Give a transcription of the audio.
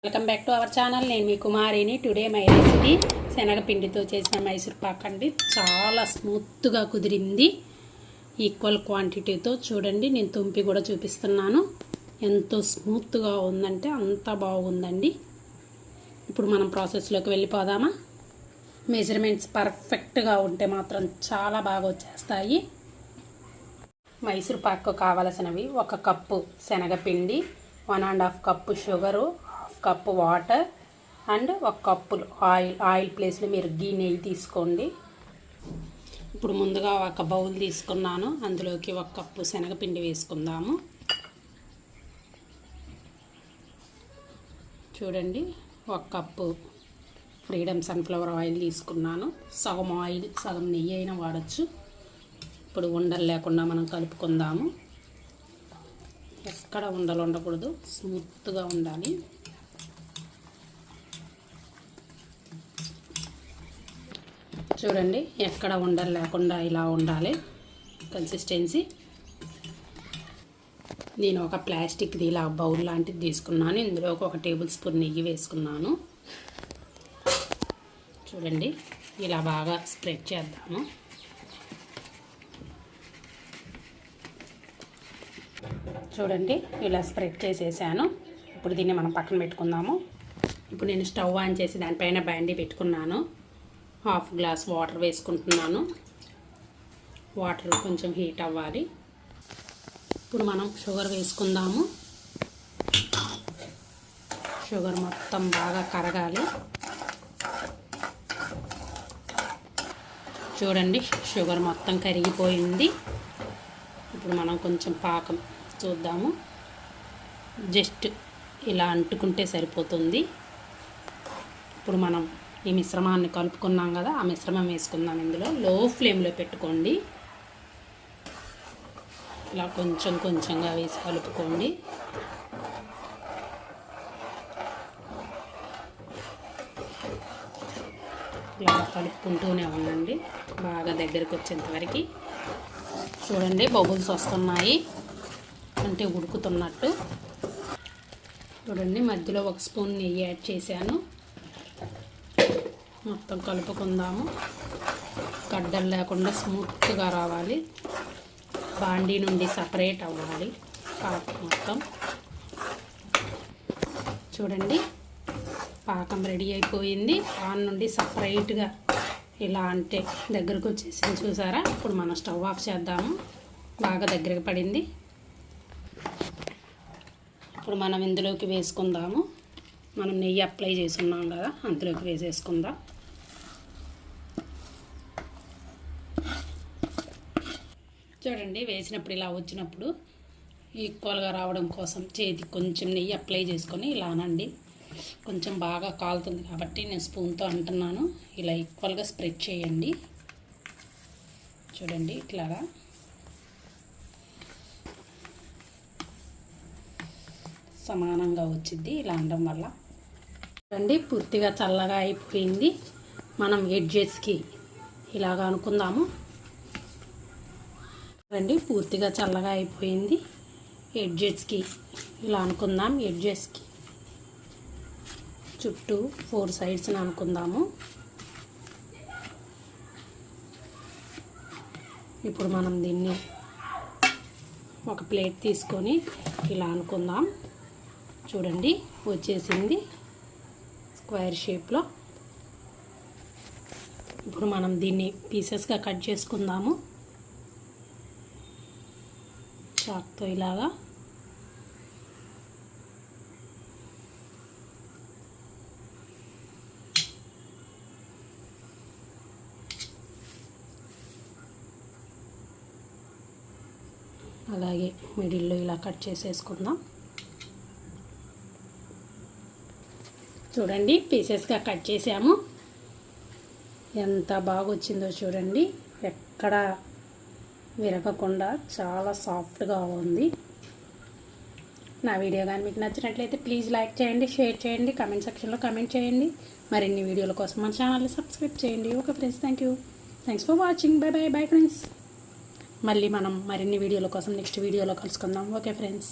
Welcome back to our channel. నేను మీ కుమారిని. Today my recipe శనగపిండితో చేసిన మైసూర్ పాక్ అండి. చాలా స్మూత్గా కుదిరింది. ఈక్వల్ క్వాంటిటీతో చూడండి. నేను తుంపి కూడా చూపిస్తున్నాను. ఎంతో స్మూత్గా ఉందంటే అంత బాగుందండి. ఇప్పుడు మనం ప్రాసెస్లోకి వెళ్ళిపోదామా. మెజర్మెంట్స్ పర్ఫెక్ట్గా ఉంటే మాత్రం చాలా బాగా వచ్చేస్తాయి. మైసూర్ పాక్ కావలసినవి: 1 కప్పు శనగపిండి, 1.5 cup sugar, cup water and 1 cup oil ప్లేస్లో మీరు నెయ్యి తీసుకోండి. ఇప్పుడు ముందుగా 1 బౌల్ తీసుకున్నాను. అందులోకి 1 కప్పు శనగపిండి వేసుకుందాము. చూడండి, 1 కప్పు ఫ్రీడమ్ సన్ఫ్లవర్ ఆయిల్ తీసుకున్నాను. సగం ఆయిల్ సగం నెయ్యి అయినా వాడచ్చు. ఇప్పుడు ఉండలు లేకుండా మనం కలుపుకుందాము. ఎక్కడ ఉండలు ఉండకూడదు, స్మూత్గా ఉండాలి. చూడండి, ఎక్కడ ఉండలు లేకుండా ఇలా ఉండాలి కన్సిస్టెన్సీ. నేను ఒక ప్లాస్టిక్ది ఇలా బౌల్ లాంటిది తీసుకున్నాను. ఇందులో 1 టేబుల్ స్పూన్ నెయ్యి వేసుకున్నాను. చూడండి, ఇలా బాగా స్ప్రెడ్ చేద్దాము. చూడండి, ఇలా స్ప్రెడ్ చేసేసాను. ఇప్పుడు దీన్ని మనం పక్కన పెట్టుకుందాము. ఇప్పుడు నేను స్టవ్ ఆన్ చేసి దానిపైన బాండీ పెట్టుకున్నాను. 1/2 గ్లాస్ వాటర్ వేసుకుంటున్నాను. వాటర్ కొంచెం హీట్ అవ్వాలి. ఇప్పుడు మనం షుగర్ వేసుకుందాము. షుగర్ మొత్తం బాగా కరగాలి. చూడండి, షుగర్ మొత్తం కరిగిపోయింది. ఇప్పుడు మనం కొంచెం పాకం చూద్దాము. జస్ట్ ఇలా అంటుకుంటే సరిపోతుంది. ఇప్పుడు మనం ఈ మిశ్రమాన్ని కలుపుకున్నాం కదా, ఆ మిశ్రమం వేసుకుందాం. ఇందులో లో ఫ్లేమ్లో పెట్టుకోండి. ఇలా కొంచెం కొంచెంగా వేసి కలుపుకోండి. ఇలా కలుపుకుంటూనే ఉండండి బాగా దగ్గరికి వచ్చేంత వరకు. చూడండి, బబుల్స్ వస్తున్నాయి అంటే ఉడుకుతున్నట్టు. చూడండి, మధ్యలో 1 స్పూన్ నెయ్యి యాడ్ చేశాను. మొత్తం కలుపుకుందాము. గడ్డలు లేకుండా స్మూత్గా రావాలి. బాండీ నుండి సపరేట్ అవ్వాలి పాకం మొత్తం. చూడండి, పాకం రెడీ అయిపోయింది. పాన్ నుండి సపరేట్గా ఇలా అంటే దగ్గరకు వచ్చేసింది. చూసారా? ఇప్పుడు మనం స్టవ్ ఆఫ్ చేద్దాము. బాగా దగ్గరకు పడింది. ఇప్పుడు మనం ఇందులోకి వేసుకుందాము. మనం నెయ్యి అప్లై చేసుకున్నాం కదా, అందులోకి వేసేసుకుందాం. చూడండి, వేసినప్పుడు ఇలా వచ్చినప్పుడు ఈక్వల్గా రావడం కోసం చేతికి కొంచెం నెయ్యి అప్లై చేసుకొని ఇలా అనండి. కొంచెం బాగా కాలుతుంది కాబట్టి నేను స్పూన్తో అంటున్నాను. ఇలా ఈక్వల్గా స్ప్రెడ్ చేయండి. చూడండి, ఇట్లాగా. సమానంగా వచ్చింది ఇలా అనడం వల్ల. చూడండి, పూర్తిగా చల్లగా అయిపోయింది. మనం ఎడ్జెస్కి ఇలాగా అనుకుందాము. చూడండి, పూర్తిగా చల్లగా అయిపోయింది. ఎడ్జెస్కి ఇలా అనుకుందాం. ఎడ్జెస్కి చుట్టూ 4 సైడ్స్ని అనుకుందాము. ఇప్పుడు మనం దీన్ని ఒక ప్లేట్ తీసుకొని ఇలా అనుకుందాం. చూడండి, వచ్చేసింది స్క్వేర్ షేప్లో. ఇప్పుడు మనం దీన్ని పీసెస్గా కట్ చేసుకుందాము చాక్తో ఇలాగా. అలాగే మిడిల్లో ఇలా కట్ చేసేసుకుందాం. చూడండి, పీసెస్గా కట్ చేసాము. ఎంత బాగా వచ్చిందో చూడండి. ఎక్కడ విరగకుండా చాలా సాఫ్ట్గా ఉంది. నా వీడియో కానీ మీకు నచ్చినట్లయితే ప్లీజ్ లైక్ చేయండి, షేర్ చేయండి, కామెంట్ సెక్షన్లో కామెంట్ చేయండి. మరిన్ని వీడియోల కోసం మన ఛానల్ని సబ్స్క్రైబ్ చేయండి. Okay friends, thanks for watching. Bye friends. మళ్ళీ మనం మరిన్ని వీడియోల కోసం నెక్స్ట్ వీడియోలో కలుసుకుందాం. Okay friends.